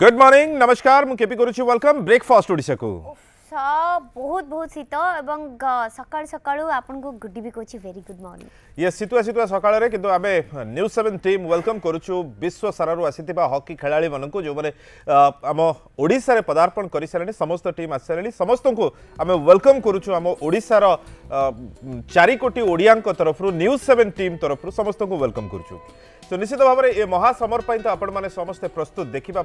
Good morning नमस्कार मु KP करूछु welcome breakfast Odisha को बहुत बहुत शीत एवं सकाळ सकाळ आपन को गुड भी कोची वेरी गुड मॉर्निंग ये शीतुआ सकाळ रे किंतु आमे न्यूज 7 टीम वेलकम करूछु विश्व सारा रु आसीतिबा हॉकी खेलाड़ी मन को जो माने आम ओडिसा रे पदार्पण करि सारणी समस्त टीम आसी सारणी समस्त को आमे वेलकम करूछु आम ओडिसा रो 4 कोटी ओडिया तरफ रु न्यूज 7 टीम तरफ रु समस्त को वेलकम करूछु। तो निश्चित भाव में ये महासमर तो आपण मैंने समस्ते प्रस्तुत देखा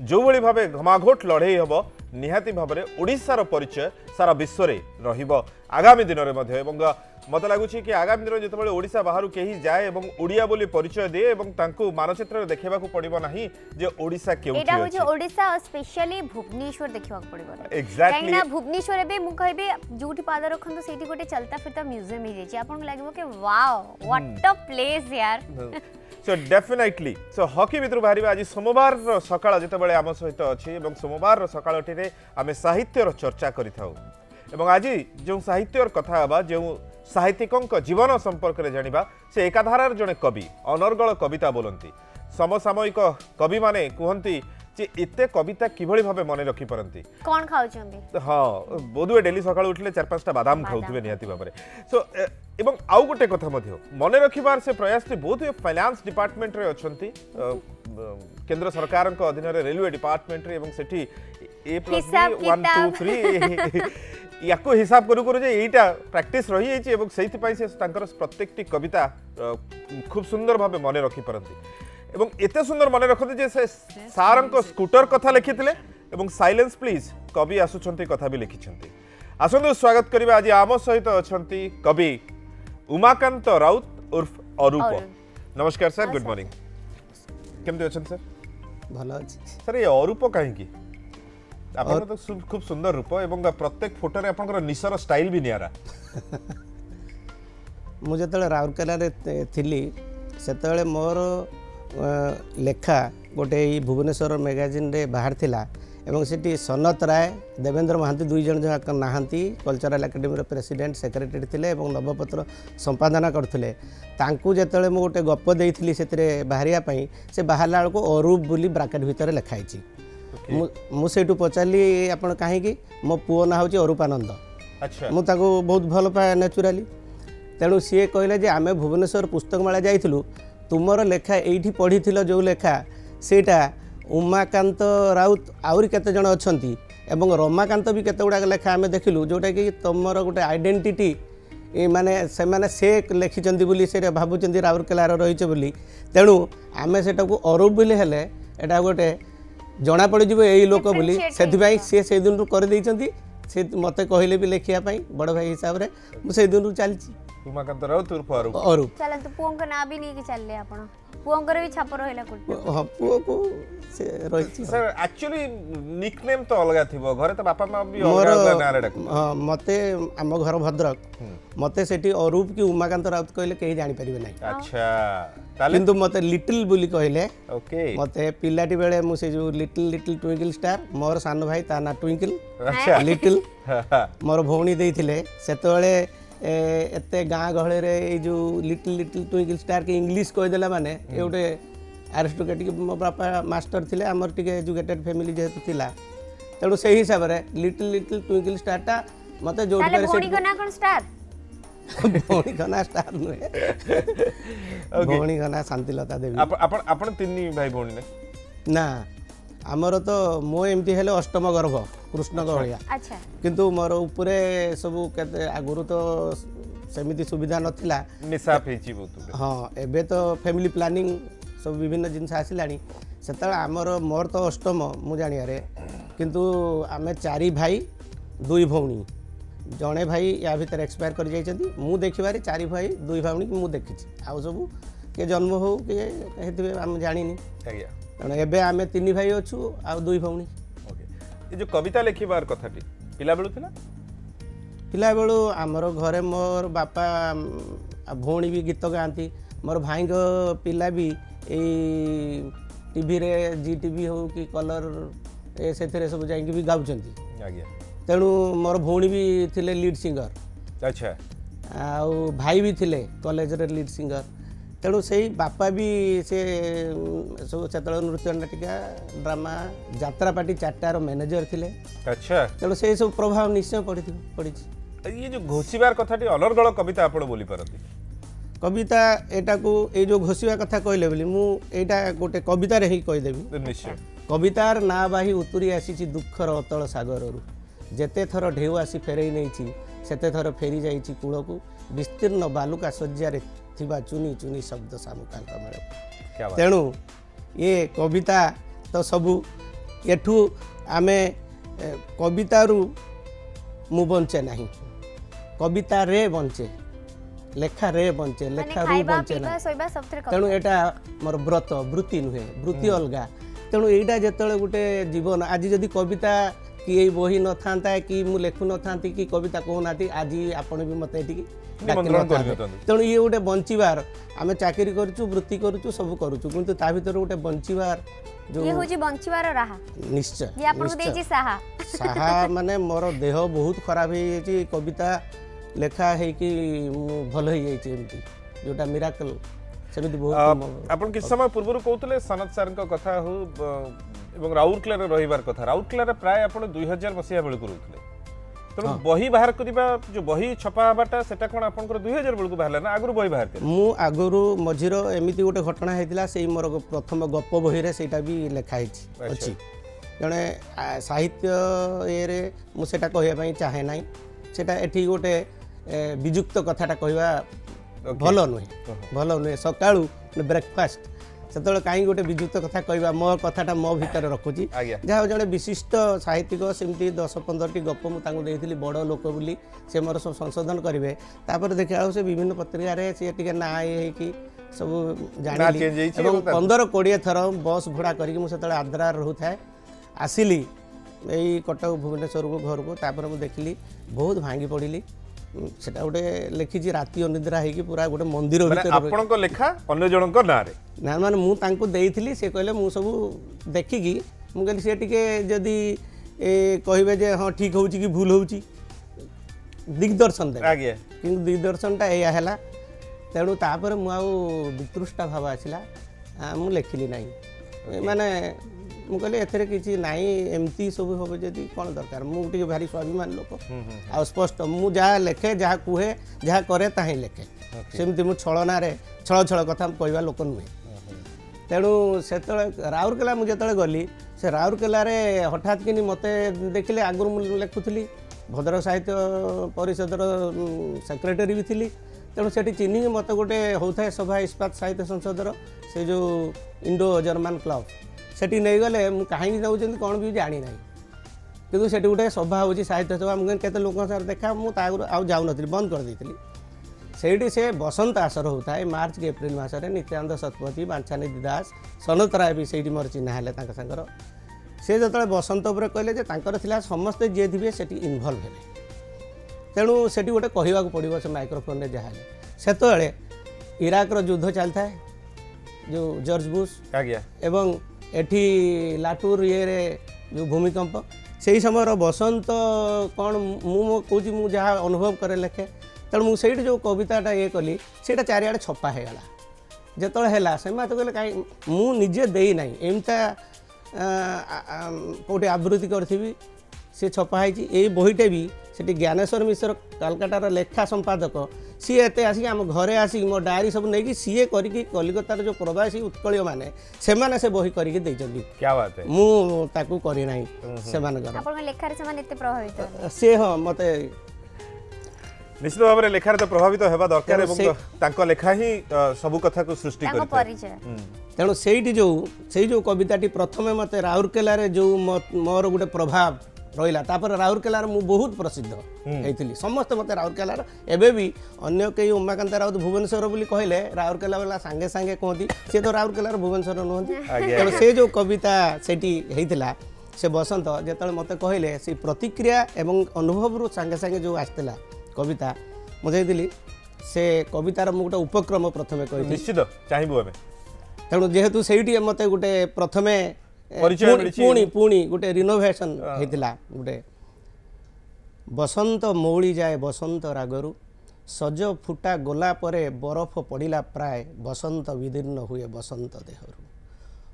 जो भली भाव घमाघोट लड़े हम निहाती भाव में ओडिशार परिचय सारा विश्व में रहिबो आगामी दिन में मत लगुच कि आगामी दिन जो ओडिशा बाहर कहीं जाए ओडिया बोली परिचय दिए मानचित्र देखा पड़ो ना जे ओडिशा केउठी ओडिशा स्पेशली भुवनेश्वर देखा पड़ो एक्जेक्टली भुवनेश्वर भी मु कहबे जोठी पाद रखन सेठी गोटे चलता फिरता म्यूजियम ही जेची आपन लागबो के वाओ व्हाट अ प्लेस यार सो डेफिनेटली सो हॉकी भितर बाहर आज सोमवार सकाळ जिते आम सहित अच्छी सोमवार सकाळटी आम साहित्यर चर्चा करें आज जो साहित्यर कथा हवा जो साहित्यिकों जीवन संपर्क में जानिबा से एकाधारार जड़े कवि अनर्गल कविता बोलती समसामयिक कवि माने कहती जे एते कविता किभली भाबे मने रखी परंती कोन खाउचंदी हां बोधुए डेली सकाळ उठले 4-5 टा बादाम खाउथिबे निहाती भाबरे सो एवं आउ गोटे कथा मध्य मने रखिबार से प्रयास बोधुए फाइनेंस डिपार्टमेंट रे अछंती केंद्र सरकार को अधीन रे रेलवे डिपार्टमेंट रे एवं सेठी A+B 1 2 3 याको हिसाब करू करू जे एटा प्रैक्टिस रही जाइए एवं सेति पई से तांकर प्रत्येकटी कविता खूब सुंदर भाबे मने रखी परंती एवं एते सुंदर मने रखते जे से सारंक स्कूटर कथा लिखिथिले एवं साइलेंस प्लीज कवि आसुछंती कथा भी लिखिछंती आसंतु स्वागत करिबा आज आम सहित अछंती कवि उमाकांत राउत उर्फ अरूप नमस्कार सर गुड मॉर्निंग केमते अछन सर भलो अछि सर ये अरूप काहे की आपन तो खूब सुंदर रूप एवं प्रत्येक फोटो रे आपनकर निसर स्टाइल भी नियारा मु जतले राउरकेला रे थिली सेतले मोर लेखा गोटे भुवनेश्वर मैगजीन रे बाहर थिला एवं सेठी सनत राय देवेंद्र महांती दुई जन जहाँ नहांती कल्चरल एकेडमी प्रेसिडेंट सेक्रेटरी थिले एवं नवपत्र संपादना करथिले तांकू जतले मु गोटे गप देइथिली सेतरे बाहरिया पई से बाहरला को अरूप बोली ब्रैकेट भीतर लिखाइछि मु सेठू पचाली आपण काहेकि मो पुओ ना होची अरूपानंद अच्छा मु ताको बहुत भल पाए नेचुराली तेणु सी कहले जे आमे भुवनेश्वर पुस्तक मेला जाइथिलु तुमर लेखा एठी पढ़ी जो लेखा सेटा उमाकांत राउत आउरी केते जण अछंती एवं रमाकांत भी केते गुडा लेखा आमे देखिलु जोटा कि तुमर गोटे आइडेंटिटी माने से माने से लिखिचंती बोली से भाबुचंती राउरकेलार रहिछ बोली तेणु आमे सेटा को अरूप बोली हेले एटा गोटे जना पड़ जीव यही लोक बोली से से दिन कर देइचंती से मते कहले भी लेखिया पई बड़ भाई हिसाब रे मु से दिन चलची उमाकांत राउत उर्फ अरूप चलन तो पुओं का ना भी नहीं कि चलले आपण पुओं कर भी छाप रहला कुल हां पुओ को से रहिची सर एक्चुअली निकनेम तो अलगा थिबो घरे तो बापा मां भी अलगा ना रे डाकू हां मते हम घर भद्रक मते सेठी अरूप की उमाकांत राउत कहले केही जानि परिबे नै अच्छा ताले किंतु मते लिटिल बोली कहले ओके मते पिलाटी बेले मु से जो लिटिल ट्विंकल स्टार मोर सान भाई ता ना ट्विंकल अच्छा लिटिल मोर भौणी देइथिले सेतोले एते गाँ गहले रे जो लिटिल ट्विंकल स्टार के इंग्लिश कह देला माने ए गोटे आरिस्टोक्रेटिक मो बापा मास्टर थिले हमर टिके एजुकेटेड फैमिली जेहेतु थिला तेणु से हिसाब रे लिटिल ट्विंकल स्टार टा मते जोड़ करे से भौणी को ना कोन स्टार भौणी को ना स्टार नुहे भौणी को ना शांतिलता देवी आपण आपण तीन भाई भौणी ने ना आमर तो मो एमती हेले अष्टम गर्भ कृष्ण गहलिया अच्छा किंतु मोर ऊपरे सब केते आगुरु तो सेमिति सुविधा नथिला निसाफ हेची बहुत हां एबे तो फैमिली प्लानिंग सब विभिन्न जिनस आसिलानी सेतला आमर मोर तो अष्टम मु जानिया रे किंतु आमे 4 भाई 2 भौणी जणे भाई या भीतर एक्सपायर कर जाइछंती मु देखिबारे 4 भाई 2 भौणी मु देखिछि आउ सब के जन्म हो के हेतबे हम जानिनी आज्ञा कारण एबे आमे 3 भाई अछु आ 2 भौणी ओके ये जो कविता लिखिबार कथाटी पिला बेलु थिला पिला बेलु हमर घरे मोर बापा भौणी भी गीत गाती मोर भाई को पिला भी ए टीवी रे जी टीवी हो कि कलर ए सेथरे सब जाई भी गाउचंती आज्ञा तेणु मोर भौणी भी थिले लीड सिंगर अच्छा आउ भाई भी थिले कॉलेज रे लीड सिंगर तेणु से बापा भी से सब से नृत्य नाटिका ड्रामा यात्रा पार्टी 4टार मैनेजर थे। अच्छा तेणु से सब प्रभाव निश्चय पड़ी। ये जो घोषिबार कथाटी अनर्गल कविता आपण बोली पारती कविता एटा को ए जो घोषिबा कथा कहले बोली मु एटा गोटे कविता रे ही कहि देबी। निश्चय कवितार ना बाही उतुरी आसी दुखर अतल सागररू जेते थर ढेउ आसी फेरई नहीं सेते थर फेरी जाइछि कूलकू विस्तीर्ण बालुका शଯ୍ୟାରେ थिबा चुनी चुनी शब्द सामुकांक मेल। तेणु ये कविता तो सबू एठू आमे कवितारू मु बंचे नहीं कविता रे बंचे लेखा रे बंचे लेखा रू बंचे ना। तेणु एटा मोर व्रत वृत्ति नुहे वृत्ति अलगा। तेणु एटा जेतले गुटे जीवन आज जदि कविता कि बही न था कि मु लेखु न था कि कविता कहूना आज आपण भी मत तेणु ये गोटे बंचार आम चाकरी करूँ वृत्ति करूँ सब करूँ किंतु ता भर गोटे बंचार जो बंचार राह निश्चय साहा माने मोर देह बहुत खराब हो कविता लेखा है कि भल हो जोटा मिराकल सेमिति बहुत। आपण किस समय पूर्व कहते सनत सार कथा हो एवं राउरकेला रहिबार कथा राउरकेला प्राय आपण 2000 मसीहा बेलू रोते तेणु बही बाहर करबा जो बही छपा हबाटा सेटा कोन आपनकर 2000 बेलू बाहरला ना आगु बही बाहर मु आगु मझिर एमिति गोटे घटना हेतिला सेई मोर प्रथम गप बही रे सेटा भी लेखा हेछि अछि जणे साहित्य ए मु सेटा कहया पई चाहे नाही सेटा एठी गोटे विजुक्त कथाटा कहवा भल नुहे सकाळू ब्रेकफास्ट से कहीं गोटे विजुक्त कथा कहवा मो कथाटा मो भितर रखुची जहाँ जड़े विशिष्ट साहित्यिक सेमती 10-15टी गप मुझे बड़ लोक बोली से मोर सब संशोधन करेंगे तापर देखा से विभिन्न पत्रिकार सी ना कि सब जानी 15-20 थर बस भड़ा करके मुझे आद्रा रोता है आसिली यही कटक भुवनेश्वर को घर को तापर मुझे देखिली बहुत भांगी पड़ी सेटा गोटे लिखी राति अनिद्रा होगी पूरा गोटे मंदिर आपनक लेखा अन्य जनक ना रे ना माने मु तांको देइथिली से कहले मु सब देखिकी मु कहली से टिके जदी कहबे जे हां ठीक होउची कि भूल होउची दिग्दर्शन दे आगे किंतु दिग्दर्शनटा एया हैला तेणु तापर मु आउ वितृष्टा भाव आसिला मु लेखिली नाही माने मु कहले एथरे किछि नाही एमती सब होबे जदी कोन दरकार मु टिके भारी स्वाभिमान लोक आ स्पष्ट मु जा लेखे जा कुहे जा करे ताही लेखे सेमती मु छलना रे छळ कथा कहवा लोक नुहे। तेणु से राउरकेला मुझे गली से राउरकेला रे हठात कि मत देखिले आगुरी मुझे लेखुली भद्रक साहित्य परिषदर सेक्रेटरी भी थी तेणु से चिन्ह मत गोटे होता है सभा इस्पात साहित्य संसदर से जो इंडो जर्मान क्लब सेठी नहीं गले कहीं जाऊँ कौन भी जानी ना कि से गोटे सभा हो साहित्य सभा मुझे केते लोक सार देखा मुझे आउ जाऊन बंद कर देती से से बसंत आसर होता है मार्च के एप्रिल मसरे नित्यानंद शतपथी बांछानिधि दास सनत राय भी से मोर चिन्ह है सांगर से जो बसंत उपर कहले समस्ते जी थे से इनवल्व है तेणु से गोटे कहवा पड़ो से माइक्रोफोन में जहाँ से इराकर युद्ध चलता है जो जॉर्ज बुश एवं एठी लाटूर ये जो भूमिकंप से समय बसंत कौन मु कौची मु जहाँ अनुभव करे लेखे तेणु मुझे जो कविताटा ये कली से चारिआडे छपा हो गला जो है से मत कहले कहीं मुझे देना एमता कौटे आवृत्ति करी सी छपाई ये बहीटे भी से ज्ञानेश्वर मिश्र कलकातार लेखा संपादक सी एत आसिक आम घरे आसिक मो डायरी सब नहीं सीए करके कलिकतार जो प्रवासी उत्कलीय माने से बही करके देइछन्ती क्या बात है मु ताकू करी नाही से मानकर आपन लेखा रे से माने एते प्रभावित से हां मते निश्चित भाव में लेखार तो प्रभावित होगा दरकार एवं लेखा ही सबू कथा को सृष्टि तेणु से जो कविताटी प्रथमे मत राउरकेला जो मोर गोटे प्रभाव रहा तापर राउरकेला मु बहुत प्रसिद्ध होती समस्त मत राउरकेला एवं भी अन्य कई उमाकांत राउत भुवनेश्वर बोली कहले राउरकेला वाला सांगे सांगे कहती सी तो राउरकेलार भुवनेश्वर नुहति तेणु से जो कविता सेठी होता से बसंत जो मत कहले से प्रतिक्रिया एवं अनुभव सांगे सांगे जो आसला कविता मुझे से कवितार मुझे गोटे उपक्रम प्रथमे कही निश्चित चाहिए तेणु जेहेतु से मत गोटे प्रथमे पुणी गोटे रिनोवेशन होता गोटे बसंत मौली जाए बसंत रागरु सज फुटा गला परे बरफ पड़ा प्राय बसंत विदीर्ण हुए बसंत देहरु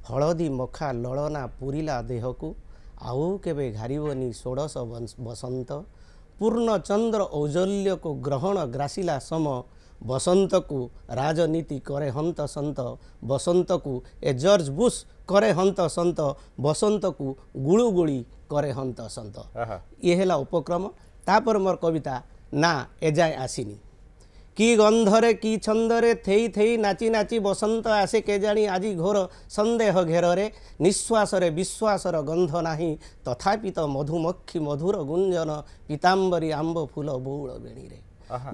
हलदी मखा ललना पूरिला देह को आउ केबे घारिबनी षोड़श बसंत पूर्ण चंद्र औजल्य को ग्रहण ग्रासिला सम बसंत को राजनीति करे हंत संत बसंत को ए जॉर्ज बुश करे हंत संत बसंत को गुळुगुळी करे हंत संत ये हेला उपक्रम तापर मोर कविता ना एजाए आसीनी कि गंधरे कि छंदरे थेई थेई नाची नाची बसंत आसे केजाणी आज घोर संदेह घेरे निश्वासरे विश्वासर गंध नाही तथापि तो मधुमक्षी मधुर गुंजन पीतांबरी आंब फूल बौल बेणी रे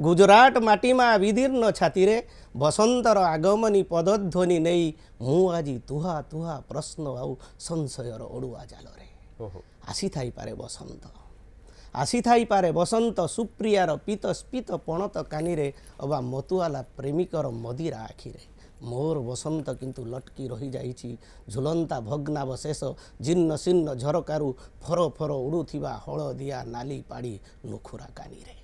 गुजराट माटीमा विदीर्ण छाती रे बसंतर आगमनी पदध्वनि नहीं मु आज तुहा तुहा प्रश्न आउ संशयर ओडुआ जाल रे आसी थाई पारे बसंत आसी थाई पारे बसंत सुप्रियार पीत स्पीत पणत कानी रे अबा मतुआला प्रेमिकर मदिरा आखि रे मोर बसंत किंतु लटकी रही जाइछि झुलंता भग्नावशेष जीर्ण शीर्ण झरकारु फर फर उड़ुथिबा हलदिया नाली पाड़ी नुखुरा कानी रे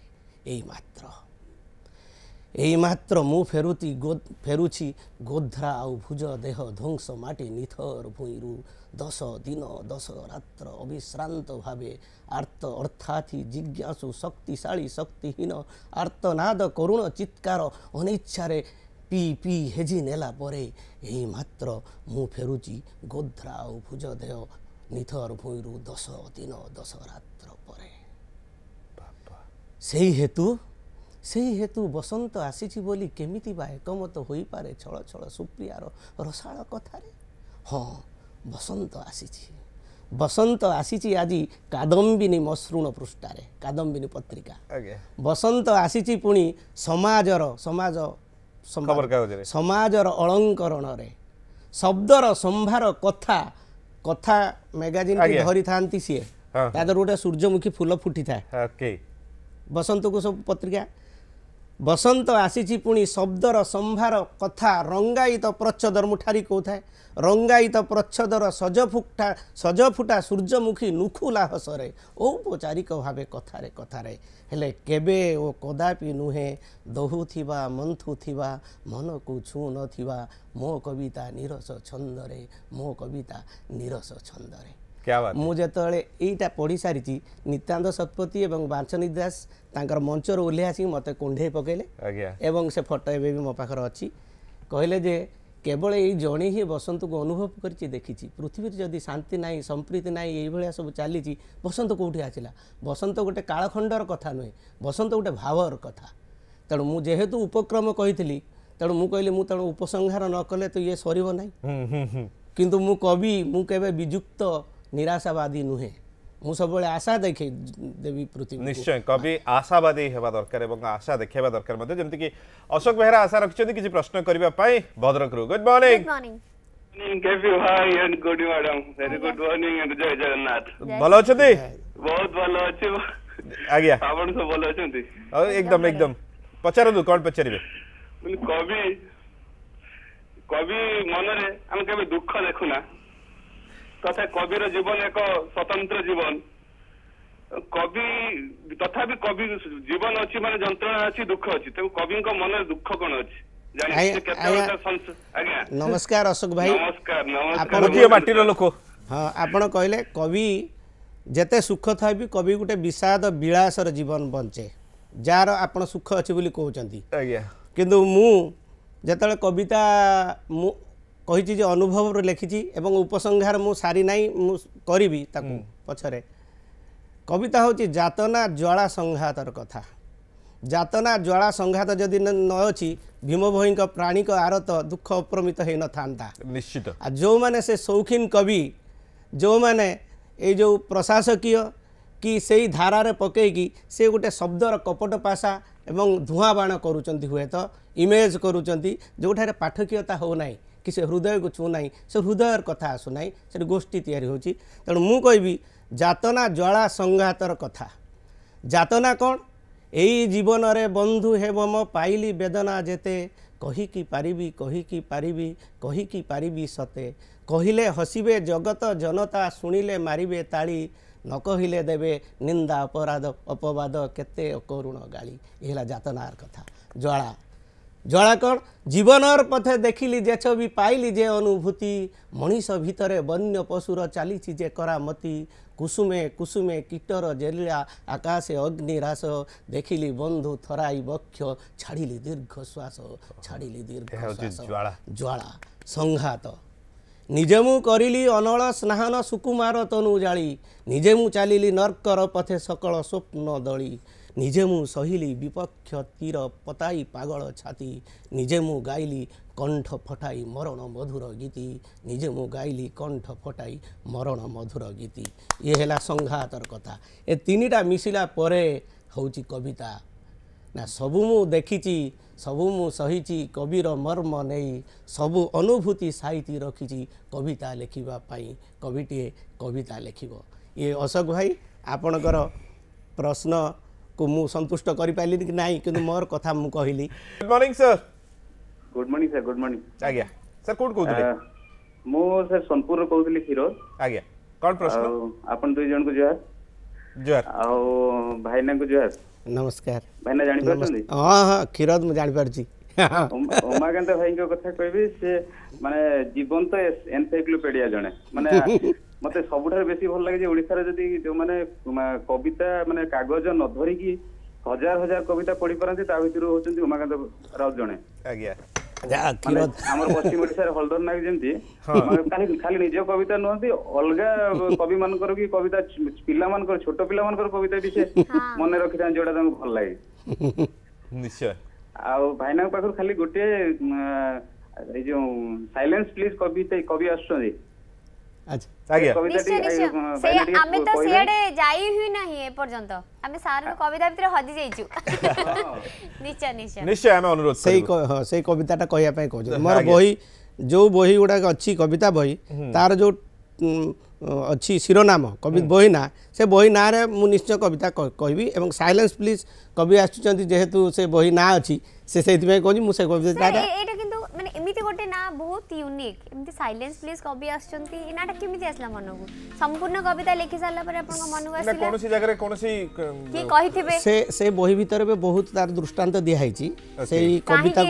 एई मात्र मु फेरुछि गोध्रा आउ भुज देह ध्वंस माटी निथर भुइरु 10 दिन 10 रात्र अविश्रांत भावे आर्त अर्थात जिज्ञासु शक्तिशाली शक्तिहीन आर्तनाद करुण चित्कार अनिच्छारे पी पी हेजी नेला परे एई मात्र मु फेरुछि गोध्रा आउ भुज देह निथर भुइरु 10 दिन 10 रात्र परे सेही हेतु बसंत आसीछि बोली केमिति बा एकमत होई पारे छळ छळ सुप्रियार रसाळ कथारे हाँ बसंत आसीछि आजी कादम्बिनी मसृण पृष्ठारे कादम्बिनी पत्रिका बसंत आसीछि पुणी समाजर अलंकरण रे शब्दर संभार कथा कथा मैगजीन की धरी थांती सी तादर गोटे सूर्यमुखी फूल फुटी थाए बसंत को सब पत्रिका बसंत आसीछि पुणी शब्दर संभार कथा रंगायित प्रच्छदर मुठारी कौथाए रंगायित प्रच्छदर सजफुटा सूर्यमुखी नुखुला हसरे औपचारिक भावे कथारे कथारे हेले केबे ओ कदापि नुहे दहुथिबा मंथुथिबा मन को छू नथिबा मो कविता निरस छंदरे मो कविता निरस छंदरे क्या बात मु जेतले एटा पढ़ी सारी नित्यानंद शतपथी एवं बांचनी दास तांकर मंचर ओल्हे आसी मते कुंढे पकेले एवं से फोटो एबे भी मो पाखर अछि कहले जे केवल ये जड़े ही बसंत को अनुभव कर देखी पृथ्वी जदि शांति ना संप्रीति ना ये सब चली बसंत कौटी आसला बसंत गोटे कालखंडर कथा नुहे बसंत गोटे भावर कथा तेणु मु जेहेतु उपक्रम कही तेणु मु कहली मु तेणु उपसंहार न कले तो ये सर ना किंतु मु कवि मु केबे विजुक्त निराशावादी नुहे मु सब आशा देखे देवी पृथ्वी निश्चय कवि आशावादी हेबा दरकार एवं आशा देखेबा दरकार मध्ये जेमति कि अशोक बेहरा आशा रखिछथि किछि प्रश्न करिबा पाई भद्रक रु गुड मॉर्निंग केपी भाई and good madam very good morning and जय जगन्नाथ भलो छथि बहुत भलो अछि आज्ञा आपण सब भलो छथि एकदम एकदम पचारदु कोन पचारिबे कवि मनरे हम केबे दुख देखुना तथा कविर जीवन एक स्वतंत्र जीवन कवि तथापि कवि जीवन अच्छी माने जंत्रणा अच्छी दुख अच्छी तेणु कवि मन दुख कौन अच्छी नमस्कार अशोक भाई नमस्कार लोक हाँ आपण कहले कवि जेते सुख था भी कवि गोटे विषाद विलासर जीवन बंचे जार आपण सुख अच्छी बोली कहउचंती किंतु मु जेतले कविता मु कही जे अनुभव लिखी एवं उपसंहार मु सारी नाई मु करी ताकू पछरे कविता हूँ जातना ज्वाला संघातर कथा जातना ज्वाला संघात जदि न अच्छी भीम भई प्राणिक आरत दुख अप्रमित हो न था निश्चित जो माने से शौकीन कवि जो माने ये जो प्रशासकीय कि से धारार पकईकी से गोटे शब्दर कपट पाशा एवं धुआं बाण करुँच हुए तो इमेज करुँच जो पाठकीयता हो नाई कि से हृदय को छू ना से हृदय कथा आसुना से गोष्ठी तैयारी होची तेणु मु कहबी जातना ज्वाला संघातर कथा जातना कौन यही जीवन रे बंधु हेबम पाइली वेदना जेते कहीकि पारिबी कहीकि पारिबी कहीकि पारिबी सते कहिले हसिबे जगत जनता शुणिले मारिबे ताली न कहिले देवे निंदा अपराध अपवाद केते अकरुण गाली ये जातनार कथा ज्वाला ज्वाला कौन जीवनर पथे देखिली जे छवि पाइली जे अनुभूति मनीष भितरे वन्य पशुर चली जे करामती कुसुमे कुसुमे कीटर जेलिया आकाशे अग्निरास देखिली बंधु थराई बक्ष छाड़िली दीर्घ श्वास छाड़िली दीर्घ श्वास ज्वाला संघात निजे मु करिली अनल स्नाहन सुकुमार तनु जाली निजे मु चालिली नर्कर पथे सकल स्वप्न दली निजे मु सहिली विपक्ष तीर पताई पागल छाती निजे मु गाइली कंठ फटाई मरण मधुर गीति निजे मु गाइली कंठ फटाई मरण मधुर गीति ये है संघातर कथा ए तीनिटा मिसिला परे होची कविता ना सबु मु देखिची सबु मु सहिची कविर मर्म नहीं सबु अनुभूति साहिती रखिची कविता लेखिबा पाई कविटे कविता लेखिबो ये अशोक भाई आपणकर प्रश्न को मु संतुष्ट करि पाइली कि नाही किंतु मोर कथा मु कहिली good morning sir good morning sir good morning आज्ञा सर कोड कहउतले मो सर सोनपुर रो कहउतली फिरोज आज्ञा कोन प्रश्न आपन दुई जन को जोहार जोहार आ भाईना को जोहार नमस्कार भाईना जानि परछन हां हां खिरद मु जानि परछि उमाकांत भाई को कथा कहबी से माने जीवन तो एनसाइक्लोपीडिया जणे माने मते सबुठार बेसी भल लागे जे ओडिसा रे जदी जो माने कविता माने कागज न धरि की हजार हजार कविता पढ़ी पारंती ता भितर होचंती उमाकांत राउत जणे आज्ञा जा खिरद हमर पश्चिम ओडिसा रे हलदर नाग जेंती खाली खाली निज कविता नहंती अलगा कवि मानकर की कविता पिला मानकर छोट पिला मानकर कविता भी से मने रखिथान जोडा तम भल लागे निश्चय आ भाईना पाखर खाली गोटे ए जो साइलेंस प्लीज कवि आछन अच्छा आज्ञा निश्चय निश्चय से आमे तो सियाडे जाई हुई नाही ए पर्यंत आमे सार कविता भितर हदि जाइछु निश्चय निश्चय निश्चय हम अनुरोध सही हां सही कविताटा कहया पय कहजो मोर बही जो बही गुडा अछि कविता बही तार जो अच्छी शिरोनाम कवि बही ना से बही ना रे मु निश्चय कविता कहबी एवं साइलेंस प्लीज कवि आछुचंती जेहेतु से बही ना अछि से सेति में कहजी मु से कविता एटा किंतु माने एमिति गोटे ना बहुत यूनिक एमिति साइलेंस प्लीज कवि आछुचंती इनाटा केमिति आसला मन को संपूर्ण कविता लिखि सारला पर आपन को मन को आसिला ना कोनोसी जगह रे कोनोसी की कहिथिबे से बही भीतर बे बहुत तार दृष्टांत दिया हैची सेही कविता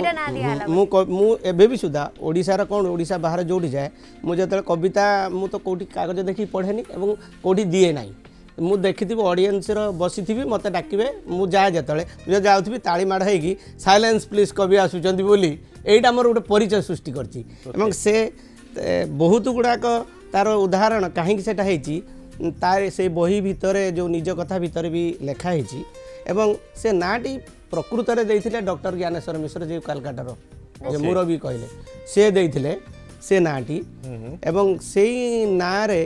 मु एबे भी सुधा ओडिसा रा कोन ओडिसा बाहर जोडी जाए मु जतले कविता मु तो कोठी कागज देखि पढेनी एवं कोठी दिए नाही मु देखिथिबो ऑडियंस रो बसिथिबी मते डाकिबे मु जाए जतले जे जाउथिबी ताली माड हेगी साइलेंस प्लीज कवि आसुचंती बोली एटा मोर गोटे परिचय सृष्टि करची एवं से बहुत गुड़ाक तार उदाहरण कहीं सेटा हेची तार से बही भितरे जो निज कथा भितरे भी लेखा हेची एवं से नाटी प्रकृत रे देइथिले डॉक्टर ज्ञानेश्वर मिश्र जे कलकाटार जे मुरबी कहले से देइथिले से नाटी एवं सेई ना रे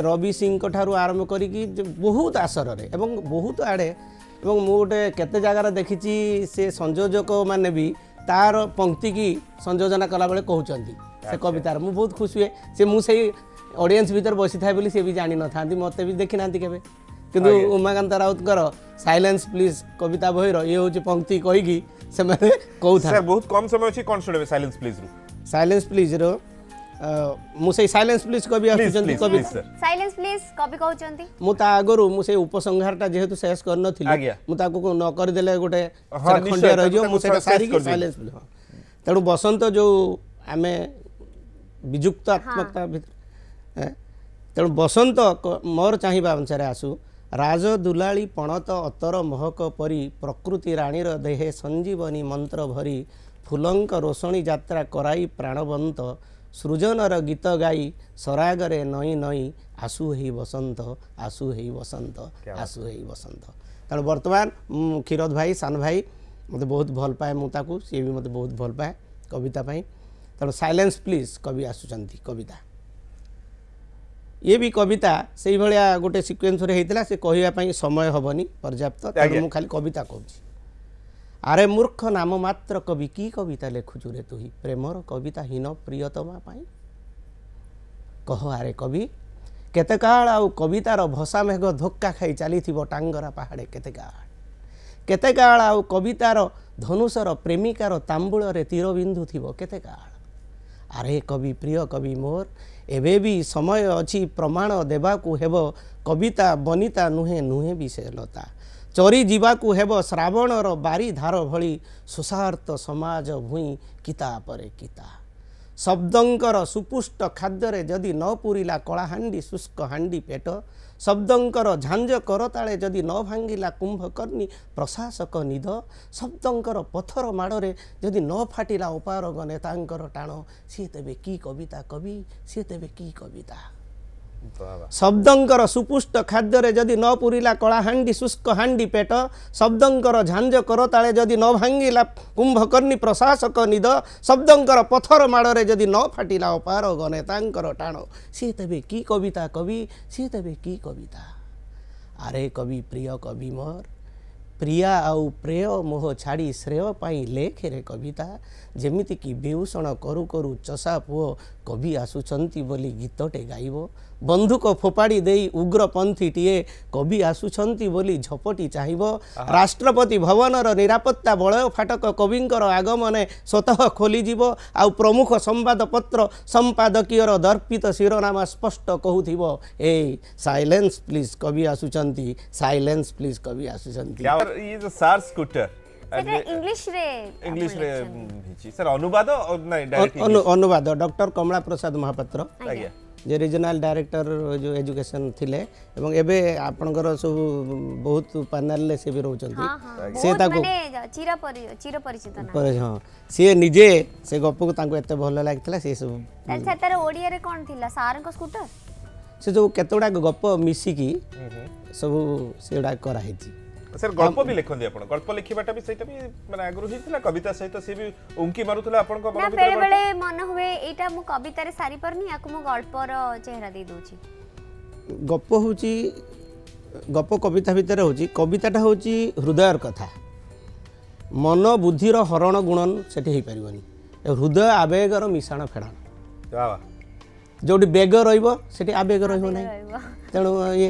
रवि सिंह ठारू आरंभ करी बहुत आसर रे एवं बहुत आड़े एवं मु गोटे केते जगार देखिची से संयोजक माने भी तार पंक्ति की संयोजना कला बेले कहउचंती से कवितार मु बहुत खुशी हुए से मु से ऑडियंस भीतर बसी थाए बोली से भी जानि न थांती मते भी देखि नांती केबे किंतु उमाकांत राउत कर साइलेंस प्लीज कविता बहिर ये होची पंक्ति कहिकी से माने कहउ था सर बहुत कम समय अछि कोन सुनबे साइलेंस प्लीज रो साइलेंस प्लीज रो मु से साइलेंस प्लीज कवि आछुचंती कवि साइलेंस प्लीज कवि कहउचंती मु ता आगरु मु से उपसंहारटा जेहेतु शेष कर नथिली मु ताको न कर देले गोटे खंडिया रह जो मु से सारी की साइलेंस प्लीज तेणु बसंत जो आमे विजुक्तात्मकता भीतर तेणु बसंत मोर चाहिबा अनुसार आसु राज दुलाली पणत अतर महक परी प्रकृति राणीर देहे संजीवनी मंत्र भरी फुलंक रोषणी यात्रा कराई प्राणवंत सृजनर गीत गाई सरागरे नई नई आसु हेई बसंत आसु हेई बसंत आसु हेई बसंत तेणु बर्तमान क्षीरोद भाई सान भाई मत बहुत भल पाए मुताकू सी भी मत बहुत भल पाए कविता पाई तेणु साइलेंस प्लीज कवि आसुचंती कविता ये भी कविता से भाया गोटे सिक्वेन्स होता से कहवाई समय हेनी पर्याप्त तेणु खाली कविता कहूँ आरे मूर्ख नाम मात्र कवि की कविता लेखुचु रे तुही प्रेमर कविता हीन प्रियतमा पाई कह आरे कवि केते काल आउ कवितार भसा मेघ धोक्का खाई चली टांगरा पहाड़े केते काल आउ कवितार धनुषर प्रेमिकार तांबुल रे तीर बिंदु थिबो केते काल आरे कवि प्रिय कवि मोर एबे भी समय अच्छी प्रमाण देवाकू हेब कविता बनिता नुहे नुहे भी से लता चरी जीवाकू हेब श्रावणर बारी धार भली सुसार्थ समाज भूई किता परे किता शब्दंकर सुपुष्ट खाद्य जदि न पूरिला कलाहांडी शुष्क हांडी पेट शब्दंकर झांझ करताले जदि न भांगिला कुंभकर्णी प्रशासक निध शब्दंकर पथर माड़े जदि न फाटिला उपारग नेतांकर टाण सी तेबे की कविता कवि सी तेबे की कविता शब्दंकर सुपुष्ट खाद्य जदि न पूरिला कलाहांडी शुष्क हांडी पेट शब्दंकर झांझ करताले जदि न भांगिला कुंभकर्णी प्रशासक निध शब्दंकर पथर माड़े जदि न फाटिला अपारग नेतांकर टाण सी तेबे की कविता कवि सी तेबे की कविता अरे कवि प्रिय कवि मोर प्रिया आउ प्रेय मोह छाड़ी श्रेय पाई लेख रे कविता जेमिति कि बेउषण करू करू चषा पुओ कवि आसुचंती बोली गीतटे गाइबो बंधुक फोपाड़ी देई उग्रपंथी टीए कवि आसुचंती बोली झपटी चाहिबो राष्ट्रपति भवनर निरापत्ता बलय फाटक कविंकर आगमने स्वतः खोली जीवो आउ प्रमुख संवाद पत्र संपादकीयर दर्पित शिरोनामा स्पष्ट कहूथिबो ए साइलेंस प्लीज कवि आसुचंती साइलेंस प्लीज कवि आसुचंती ये जो सार स्कूटर इंग्लिश रे हिची सर अनुवाद और नहीं डायरेक्ट अनुवाद डॉक्टर कमला प्रसाद महापात्र आज्ञा जे रीजनल डायरेक्टर जो एजुकेशन थिले एवं एबे आपनकर सब बहुत पैनल से भी रहउचंती से ताको चिर परिचित ना पर हां से निजे से गप को ताको एते भलो लागतला से सब सेतर ओडिया रे कोन थिला सार को स्कूटर से जो केतोडा गप मिसी की सब सेडा करा हेची सर गल्प भी लिखंदी आपण गल्प लिखिबाटा भी सेटा भी माने आगरु हिथिला कविता सहित से भी उंकी मारुथला आपण को मन भीतर बेले बेले मन हुए एटा मु कविता रे सारी परनी याकु मु गल्पर चेहरा दे दोची गप होची गप कविता भीतर होची कविताटा होची हृदयर कथा मन बुद्धिर हरण गुणन सेठी हे परिबनी हृदय आवेगर मिश्रण फेडाण वाह जोटी बेग रहिबो सेठी आवेग रहिबो नै तेणु ये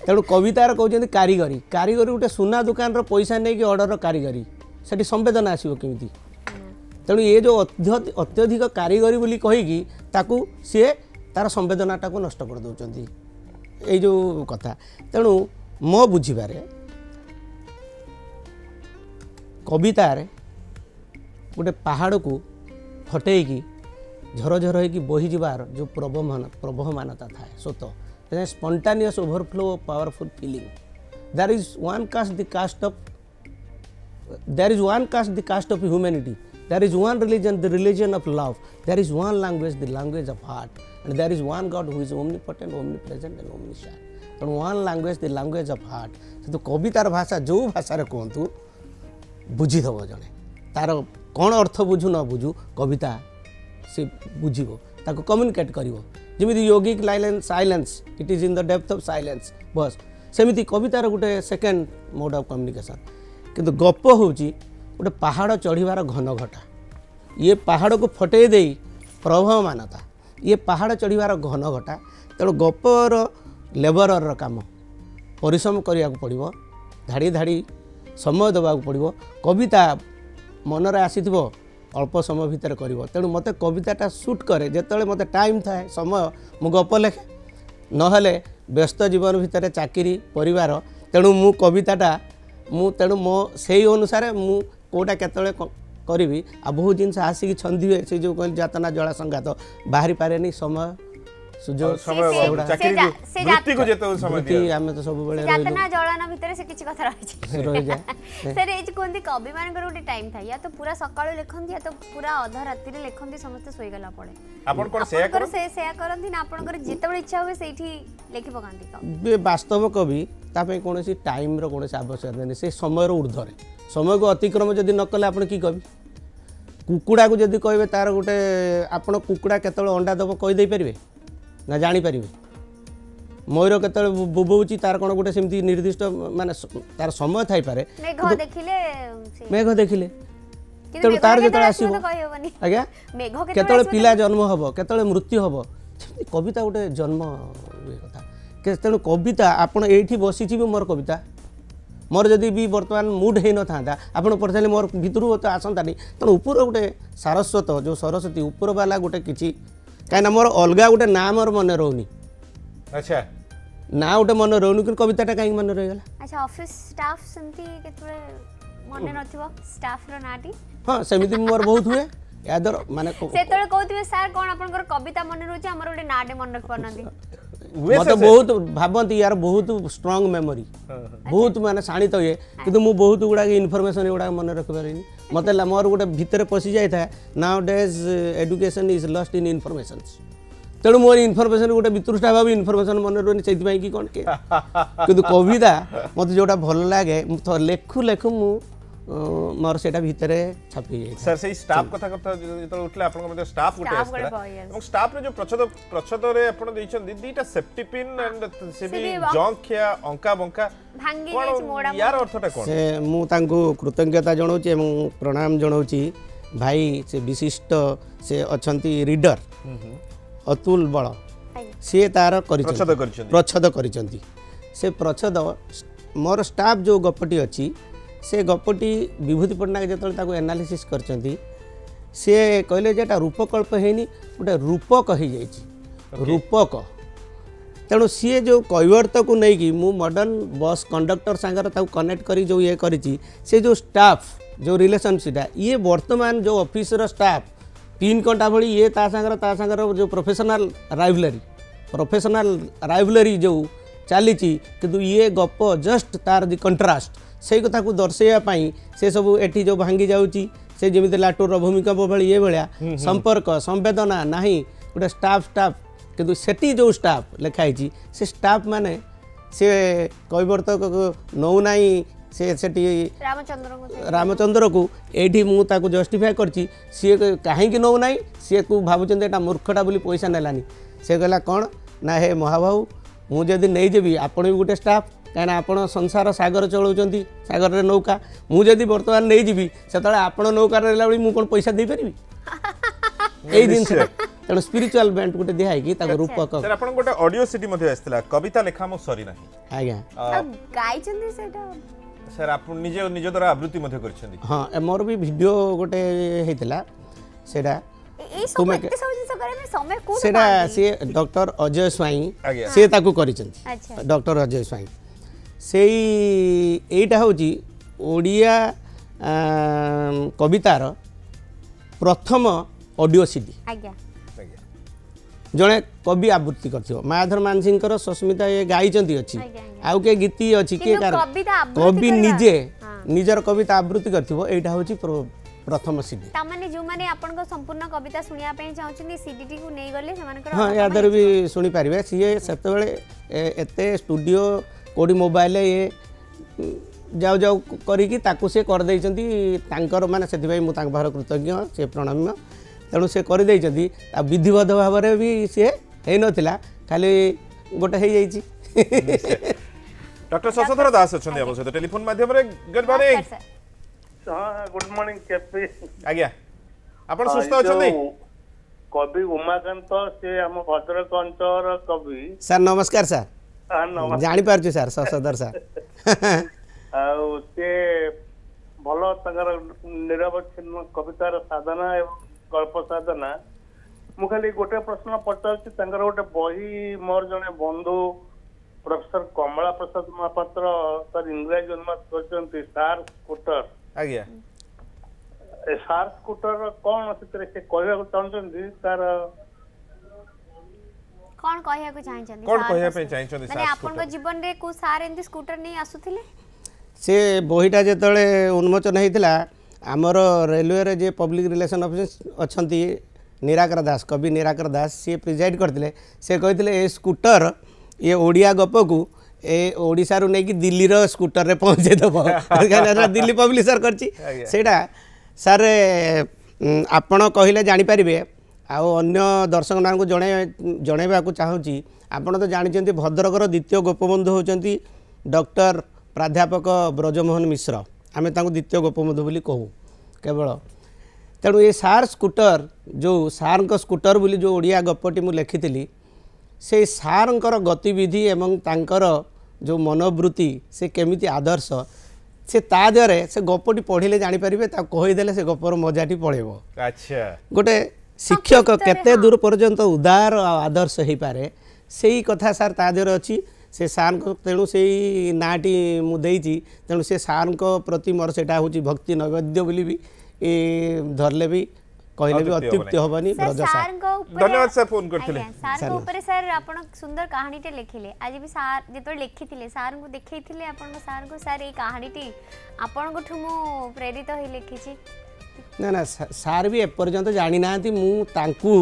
तेणु कवितार कहते कारीगरी कारीगरी गोटे सुना दुकान पैसा नहीं कि ऑर्डर कारीगरी से संवेदना आसो केमी तेणु ये जो अत्यधिक कारीगरी बोली कहीकि ताकू सी तार संवेदनाटा को नष्ट कर दौरान ये जो कथा तेणु मो बुझीबारे कवितार गोटे पहाड़ को फटेकी झर झर हो बही जबार जो प्रवहमानता था स्वतः spontaneous overflow of powerful feeling there is one caste the caste of humanity there is one religion the religion of love there is one language the language of heart and there is one God who is omnipotent omnipresent and omniscient and one language the language of heart तो कवितार भाषा जो भाषा रे कहतु बुझी दब जने तार कौन अर्थ बुझु न बुझु कविता से बुझिबो ताको कम्युनिकेट करिवो जमी योगिक silence it is in the depth of silence बस सेमिति कवितार गोटे सेकेंड मोड ऑफ कम्युनिकेशन किंतु गप होची गोटे पहाड़ चढ़ीबार घन घटा ये पहाड़ को फटे दे प्रभावमानता ये पहाड़ चढ़ीबार घन घटा तेणु गपर लेबरर काम परिश्रम करिया पड़ो धाड़ी धाड़ी समय देवाक पड़ो कविता मनरे आसीथिबो अल्प समय भितर करिवो तेणु मते कविताटा शूट करे जेतले मते टाइम थाए समय मु गप लेखे नहले व्यस्त जीवन भितर चाकरी परिवार तेणु मु कविताटा मु तेणु मो सेही अनुसार मु कोटा केतले करी आ बहुत जिनस आसिक छंदी से जो कहल जातना जला संगात बाहरी पारेनी समय सुजोग वृत्ति को जेतो समय दिया हमें तो सब बेले जातना जळाना भितर से किछि कथा रहि जाय सर एज कोनती कवि मानकर गोटे टाइम था या तो पूरा सकाळ लेखंती या तो पूरा आधा राति रे लेखंती समस्त सोई गला पड़े आपण कोन शेयर कर शेयर करंती ना आपण कर जेतबे इच्छा होवे सेठी लेखि पकांती बे वास्तव कवि ता पे कोनसी टाइम रो कोनसी आवश्यकता नै से समय रो ऊर्ध्वरे समय को अतिक्रम जदि न कले आपण की कवि कुकुड़ा को जदि कहबे तार गोटे आपण कुकुड़ा केतळे अंडा दबो कहि दे परिबे ना जानी पारिबे मयूर केतळे बुबौची तार कोन गोटे सेमती निर्दिष्ट माने तार समय थाई पारे मेघ देखिले तेणु तार जेतळे आसीबो आज्ञा केतळे पिला जन्म हबो केतळे मृत्यु हबो कविता गोटे जन्म कथा तेणु कविता आपण एठी बसिछि मोर कविता मोर जदि भी वर्तमान मूड है न था आपण पढ़ले मोर भितर तो आसंता नहीं तेणु ऊपर गोटे सारस्वत जो सरस्वती ऊपर वाला गोटे किछि कहीं मोर अलग गोटे ना मोर मन रोनी अच्छा ना गोटे मन रोनी कि कविताटा कहीं मन रहीगला अच्छा ऑफिस स्टाफ सेमती केतबे मने नथिबो स्टाफ रो नाटी हाँ सेमिति मोर बहुत हुए यादर माने सेतळे कहउथिबे सर कोन आपनकर कविता मने रहउछि हमर ओटे नाटे मन रख पनंदी मत बहुत भावती यार बहुत स्ट्रांग मेमोरी बहुत माने शाणित हुए किंतु मु बहुत गुड़ा इनफॉरमेशन गुड़ा मन रख पारिनी मत मोर गोटे भितर पशि जाए था now days education is lost in information तेणु मोर इनफॉरमेशन गोटे वितृष्टा भाव इनफॉरमेशन मन रोनी से कि कौन के किंतु कविता मत जोटा भल लगे लेखु लेखु मु मोर सेटा भितरे छापी जाय सर से स्टाफ कथा कथा जेतल उठले आपन मध्ये स्टाफ गोटे आस्ता এবং स्टाफ रे जो प्रच्छद रे आपण दैछन दीटा सेफ्टी पिन एंड से भी जंखिया अंका बंका भांगी जाय मोडा यार अर्थटा कोन से मु तांको कृतज्ञता जणाउची एवं प्रणाम जणाउची भाई से विशिष्ट से अछंती रीडर अतुल बळ से तार प्रच्छद करिसंती से प्रच्छद मोर स्टाफ जो गपटी अछि से गपटी विभूति पट्टनायक जो एनालिसिस करचंती से कहले जे रूपकल्प हैनी गोटे रूपक हो जाइए रूपक तेणु सी जो कैवर्त को लेकिन मु मॉडर्न बस कंडक्टर सांगर कनेक्ट करी जो ये करी से जो स्टाफ जो रिलेशनशिप ये वर्तमान जो ऑफिस रो स्टाफ 3 घंटा भली ये ता सांगर जो प्रोफेशनल राइवलरी जो चली किंतु ये गप जस्ट तार दि कंट्रास्ट से कथा को दर्शाइवाई से सब एठी जो भांगी जाउची से जमी लाटूर भूमिकंप भली ये भाया संपर्क संवेदना नहीं गोटे स्टाफ किंतु सेठी जो स्टाफ लिखाई से स्टाफ माने से कैवर्तक नौ नाई से सेठी रामचंद्र को एठी मु ताको जस्टिफाई करची सी कहीं नौ नाई सी को भावुचंद एटा मूर्खटा बोली पैसा नेलानी से कहला कौन ना हे महाबाहु मु जदि नहीं जेबी आपण भी गोटे स्टाफ कहीं आपण संसार सागर चलाउछंती सागर रे नौका मु जदि वर्तमान नहीं जीवी से आपण नौकार रहला बेली मु कोन पैसा दे परिबी एई दिन से तेणु स्पिरिचुअल बेंट गोटे दिहाई कि ताको रूपक सर आपण गोटे ऑडियो सिटी मध्ये आस्तिला कविता लेखा मो सरी नाही आज्ञा गाइचंती सेटा सर आपण निजे द्वारा आवृत्ति मध्ये करछंती हां मोर भी वीडियो गोटे हेतिला सेडा से डॉक्टर अजय स्वाई से ताकू करिसेंती डॉक्टर अजय स्वाई से एटा होची ओडिया कवितार प्रथम ऑडियो सीडी जड़े कवि आवृत्ति कर मायाधर मानसिंह सस्मिता ये गाई अच्छी आउ के गीति अच्छी किए कवि निजे निजर कविता आवृत्ति कर प्रथम सीडी तामाने जो माने आपन को संपूर्ण कविता सुनिया पे चाहउछनी सीडी को नै गले समान हां यादर भी सुनी पारिबे सीए सेते बेले एते स्टूडियो कोडी मोबाइल ये जाऊ जाऊ करी कि ताकू से कर दैचंती तांकर माने सेति भाई मु तांक बाहर कृतज्ञ से प्रणाम तेणु से कर दैचंती आ विधिवत भाव रे भी से हे नथिला खाली गोटे हे जाईची डॉक्टर शशधर दास अछंती हम से टेलीफोन माध्यम रे गुड मॉर्निंग हाँ गुड मॉर्निंग केपी आज्ञा आपण सुस्थ अछंती कवि उमाकांत से हम भद्रक अंचल कवि सर नमस्कार सर जानी पारछु सर शशधर सर से भल तंगर निरवच्छिन्न कवितार साधना एवं गल्प साधना मु खाली गोटे प्रश्न पचारुछि तंगर गोटे बही मोर जने बंधु प्रोफेसर कमला प्रसाद महापात्र सर इंग्रजी अनुवाद करछन्ती सार स्कूटर आज्ञा सार स्कूटर कौन से कहवा चाहछन्ती तार कौन कहया को चाहछन्ती कौन कहया पे चाहछन्ती माने आपन को जीवन रे को सार एंती स्कूटर नहीं आसुथिले से बहीटा जेतले उन्मोचन हेतिला आमर रेलवे रे जे पब्लिक रिलेशन ऑफिसर अछंती निराकर दास कवि निराकर दास से प्रिजाइड करथिले से कहिथिले ए स्कूटर ये ओडिया गप को ए ओडिसा रु नेकी दिल्ली रो स्कूटर रे पहुंचे दबो दिल्ली पब्लिशर करची सेटा सर आपण कहिले जानि परिबे आ अन्य दर्शक मान को जणेबा को चाहूची आपण तो जानिचंती भद्रकर द्वितीय गोपबंधु होचंती डॉक्टर प्राध्यापक ब्रजमोहन मिश्र आमे तांको द्वितीय गोपबंधु बोली कहू केवल तेणु ये सार स्कूटर जो सार को स्कूटर बोली जो ओडिया गपटी मु लिखिथिली से सारंकर गतिविधि एवं तांकर जो मनोवृत्ति से केमिति आदर्श से ता देहरे से गपटी पढ़िले जानि परिबे ता कहि देले से गपर मजाटी पळेबो अच्छा गोटे शिक्षक केते दूर पर्यंत उदार और आदर्श हो पारे से कथा सार ता देहर अच्छी से सार को तेणु से नाटी मुझे तेणु से सार को प्रति मोर से भक्ति नैवेद्य बोली भी धरले भी कहले भी अत्युक्ति होबनी ब्रज सार धन्यवाद सर फोन करथिले सार को ऊपर सर आपण सुंदर कहानी टे लिखिले आज भी सार जेतो लिखिथिले सार को देखैथिले आपण सार को सर ए कहानी टी आपण को ठुमु प्रेरित होई लिखिछि ना ना सार भी एपर्यंत जानी ना मु तांकू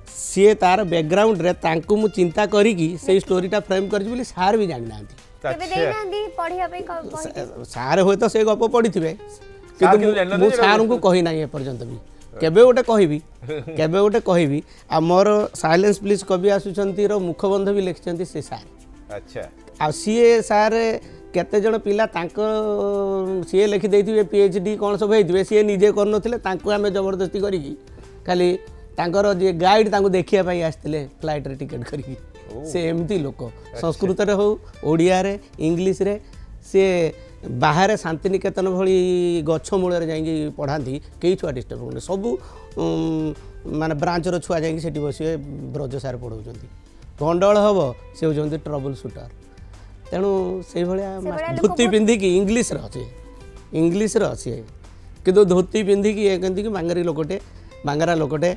सी तार बैकग्राउंड रे तांकू मु चिंता करी कि से स्टोरीटा फ्रेम करछि बोली सार भी जानी ना केबे देई नांदी पढिया पे सार होय तो से गप पढिथिबे किंतु मु सार को कहि नाही एपर्यंत भी केबे गोटे कहबी आ मोर साइलेंस प्लीज कवि आसुचंती रो मुखबंध भी लिखचंती से सार अच्छा आ सीए सार केते जण पिला तांको सीए लिखि देथिबे पीएचडी कोन सब हेथिबे सीए निजे कर नथिले तांको हमें जबरदस्ती करी खाली तांकर जे गाइड तांको देखिया पई आस्तिले फ्लाइट रे टिकट करी से एमती लोक संस्कृत रे हो ओडिया रे इंग्लिश रे से बाहर शांतिनिकेतन भली गछ मूल जाइए पढ़ाती कई छुआ डिस्टर्ब सबू माने ब्रांच रो छुआ जाइए सेठी बसिए ब्रज सार पढ़ाउछंती गंडल हम से होउछंती ट्रबल शूटर तेणु से भाया धोती पिंधिकी इंग्लिश रे अच्छे किंतु धोती पिंधिकी कहती कि बांगारी लोकटे बांगारा लोकटे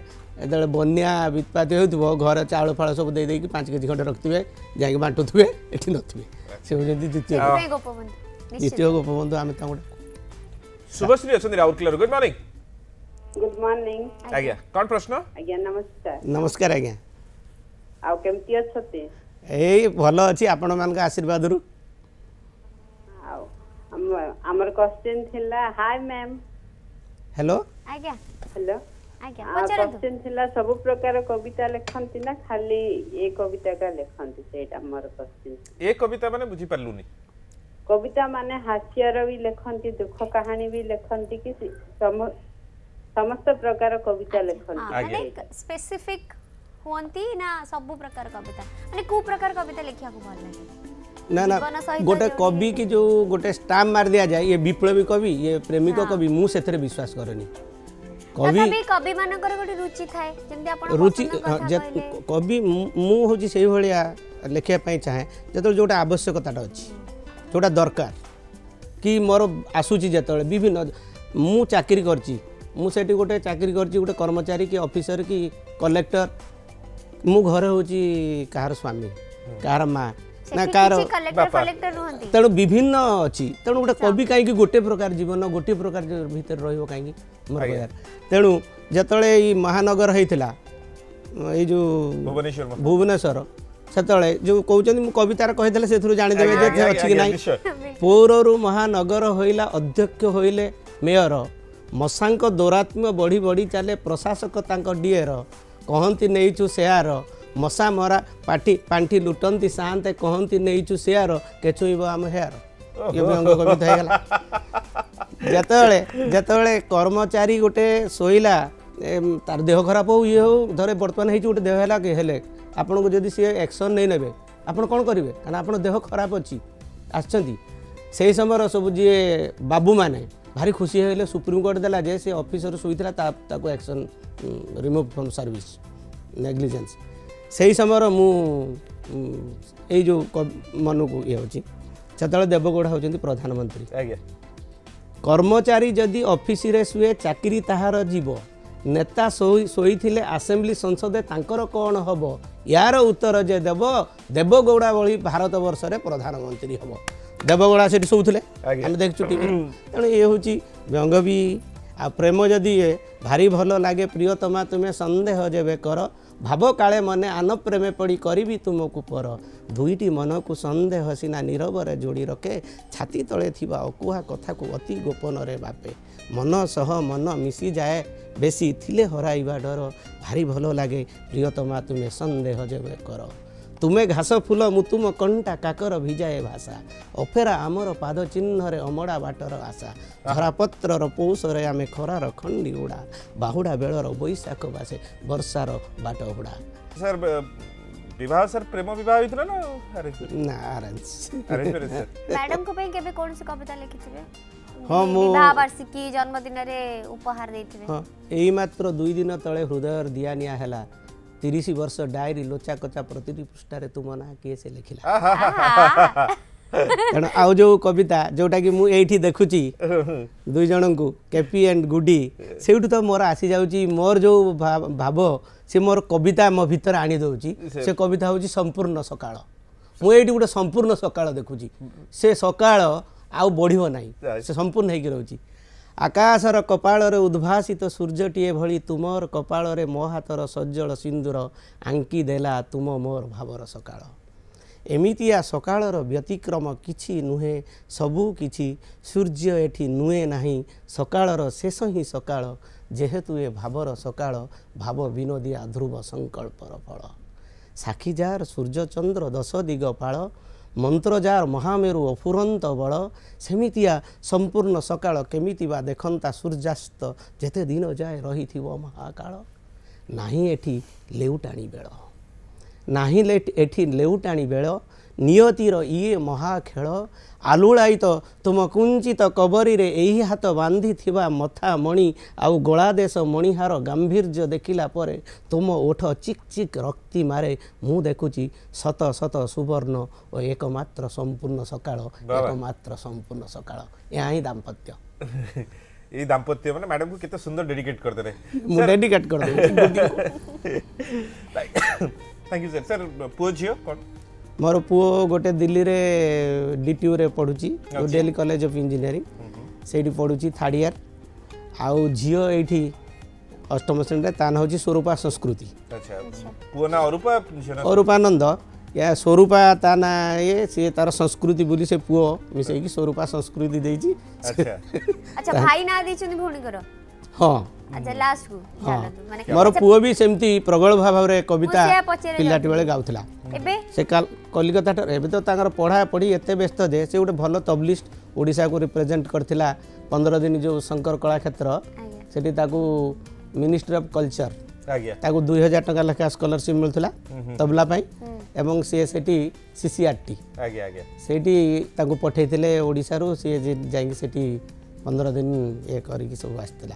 जो बन्या वित्पात हो घर चाउल फाड़ सब दे 5 केजी खंडे रखिए जाकि बांटुवे ये नथिबे से होउछंती द्वितीय गोपबंधु आम शुभश्री अच्छा Rourkela good morning good morning आज्ञा कौन प्रश्न आज्ञा नमस्कार नमस्कार आज्ञा आ केमती अछते ए भलो अछि आपण मान का आशीर्वाद रु हमर क्वेश्चन थिला हाय मैम हेलो आज्ञा हेलो आज्ञा क्वेश्चन थिला सब प्रकार कविता लेखंती ना खाली ए कविता का लेखंती सेटा हमर क्वेश्चन ए कविता माने बुझी परलुनी कविता माने हास्यर भी लेखंती दुख कहानी भी लेखंती कि समस्त प्रकार कविता लेखंती माने स्पेसिफिक होंती ना सब प्रकार कविता माने को प्रकार कविता लिखिया को भल लागे ना ना गोटे कवि की जो गोटे स्टाम्प मार दिया जाए ये विप्लवी कवि ये प्रेमिक कवि मु सेथरे विश्वास करनी कवि मानकर गोटे रुचि थाए जेमते आपण रुचि कवि मु होची सेही भलिया लेखिया पई चाहे जतो जोटा आवश्यकताटा अछि जोटा दरकार कि मोर आसूची जतले विभिन्न मु चाकरी करची मु सेठी गोटे चाकरी करची गोटे कर्मचारी कि ऑफिसर कि कलेक्टर मु घर होची कार स्वामी कार माँ ना कार तेणु विभिन्न अच्छी तेणु गोटे कवि कहीं गोटे प्रकार जीवन गोटे प्रकार भीतर रहिबो कहीं मोर कहयार तेणु जतले ई महानगर होइथिला ए जो भुवनेश्वर सेतले जो कहउचंदी मु कवितार कहिदेले सेथुरु जानि देबे जे अछि कि नाही पौररु महानगर होइला अध्यक्ष होइले मेयर मशांक दौरात्म्य बढ़ी बढ़ी चले प्रशासक तांक डीएर कहंती नेइछु शेयर मशा मरा पाठी पांठी लुटंती शांते कहंती नेइछु शेयर केचुइबो आम हेयर ये व्यंग कविता हेगला जतले जतले कर्मचारी गोटे सोइला तार देह खराब हो ये हो धरे वर्तमान हेइ गोटे देह हेला के हेले आपन को जदि सी एक्शन नहीं नेबे आपन कोन करिवे कारण आपन देह खराब अछि आछंती सेही समय सब जे बाबू माने भारी खुशी होले सुप्रीम कोर्ट देला जे से ऑफिसर सुइथिला ताको action remove from service negligence सेही समय मु ए जो मन को ये होची सेतले देवगौड़ा होचंती प्रधानमंत्री आज्ञा कर्मचारी जदि ऑफिस रे सुए चाकरी ताहार जीव नेता सोईथिले असेंबली संसदे तांकर कौन हम यार उत्तर जे देव देवगौड़ा भली भारत वर्ष रे प्रधानमंत्री हम देवगौड़ा से शोले आम देखु टीवी तेणु ये हूँ व्यंग भी आ प्रेम जदि ये भारी भल लगे प्रियतमा तुम्हें संदेह जेबे कर भाव काले मने आन प्रेमे पड़ी करी तुमको पर दुईटी मन को संदेह सीना नीरव रे जोड़ी रखे छाती तले थिबा अकुहा कथा को अति गोपन रे बापे मन सह मन मिसी जाए बेसी थिले हराइबा डर भारी भल लगे प्रियतमा तुम्हें संदेह जेबे कर तुम्हें घास फूल मुतुम कंटा काकर भिजाए भाषा अफेरा आमर पाद चिन्ह रे अमड़ा बाटर आशा धरापत्र पौष रे आमे खरार खंडी उड़ा बाहुड़ा बेलर बैशाख बासे वर्षार बाट हुड़ा सर विवाह सर प्रेम विवाह होइतला ना ना अरेंज अरेंज मैडम को पे केबे कोन से कविता लिखिथिबे हाँ विवाह वार्षिकी जन्मदिन रे उपहार देथिबे हाँ यही मात्र 2 दिन तले हृदय दिया निया हैला 30 वर्ष डायरी लोचा कचा प्रतिटी पृष्ठारे तुम ना किए से लिखिला तेणु आउ जो कविता जोटा कि मुझे देखुची 2 जन को केपी एंड गुडी से तो मोर आसी जाउची मोर जो भाव से मोर कविता मो भीतर आनी दउची से कविता होची संपूर्ण सकाळ मु एठी गोटे संपूर्ण सकाळ देखुची से सकाळ आउ बढ़िबो नाही से संपूर्ण हेकि रहउची आकाशर कपाଳରେ उद्भासित सूर्यटीए भଳି तुमर कपाଳରେ ମୋ ହାତର ସଜ୍ଜଳ ସିନ୍ଦୁର ଆଙ୍କି ଦେଲା ତୁମ ମୋର ଭାବର ସକାଳ ଏମିତିଆ ସକାଳର ବ୍ୟତିକ୍ରମ କିଛି ନୁହେଁ ସବୁ କିଛି ସୂର୍ଯ୍ୟ ଏଠି ନୁହେଁ ନାହିଁ ସକାଳର ଶେଷ ହିଁ ସକାଳ ଯେହେତୁ ଏ ଭାବର ସକାଳ ଭାବ ବିନୋଦିଆ ଧ୍ରୁବ ସଂକଳ୍ପର ଫଳ ସାକ୍ଷୀ ଯାର ସୂର୍ଯ୍ୟଚନ୍ଦ୍ର 10 ଦିଗ ପାଳ मंत्र जार महामेरु अफुरंत बल सेमितिया संपूर्ण सकाळ केमिति बा देखंता सूर्यास्त जेते दिन जाए रही थिबो महाकाळ नाही एठी लेउटाणी बेळ नाही एठी लेउटाणी बेळ नियतिर इए महाखेळ आलुळायित तुम कुंचित कबरी रे एही हाथ बांधी थिबा मथा मणि आउ गोला देश मणिहार गांभीर्य देखिला परे तुम ओठ चिक चिक रक्ति मारे मु देखुची शत शत सुवर्ण और एकमात्र संपूर्ण सकाळ एकमात्र संपूर्ण सकाळ यही दाम्पत्य ये दाम्पत्य माने मैडम को कितना सुंदर डेडिकेट कर दे रहे मु डेडिकेट कर दे थैंक यू सर सर पुओ झियो कोन मोर पुओ गोटे दिल्ली रे डीटीयू रे पढुची दिल्ली कॉलेज ऑफ इंजीनियरिंग सेठी पढुची 3rd ईयर आउ झियो एठी अष्टम श्रेणी रे तान होची स्वरूपा संस्कृति अच्छा पुओ ना अरूपानंद या स्वरूपा ताना ये से तार संस्कृति बोली से पुओ मिसई की स्वरूपा संस्कृति देची अच्छा अच्छा भाई ना देचुनी भौणी करो हां अच्छा लास्ट को जानतु माने मोर पुओ भी सेमती प्रगल भाव रे कविता पिलाटी बेले गाउथला एबे से कलिकता एबे तो तांगर पढ़ा पढ़ी एते व्यस्त जे से गोटे भल तबलिस्ट ओडिशा को रिप्रेजेंट करथिला 15 दिन जो शंकर कला क्षेत्र सेठी ताकू मिनिस्ट्री ऑफ कल्चर ताकू 2000 टका लेखा स्कॉलरशिप मिलथला तबला पई एवं से सेठी सीसीआरटी आगे आगे सेठी ताकू पठैथिले ओडिशा रो से जाई सेठी 15 दिन ए करी सब आस्थिला